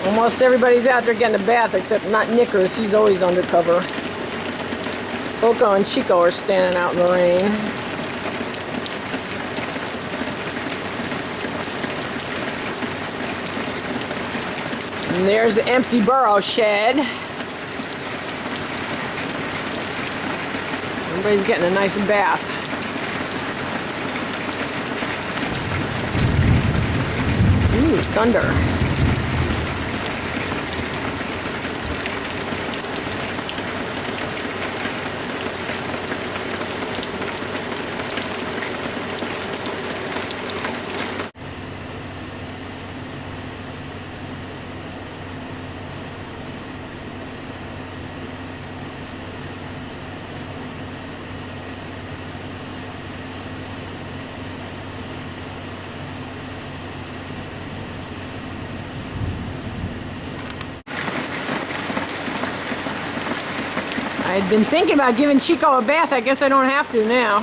Almost everybody's out there getting a bath except not Knickers. He's always undercover. Coco and Chico are standing out in the rain. And there's the empty burrow shed. Everybody's getting a nice bath. Ooh, thunder. I had been thinking about giving Chico a bath. I guess I don't have to now.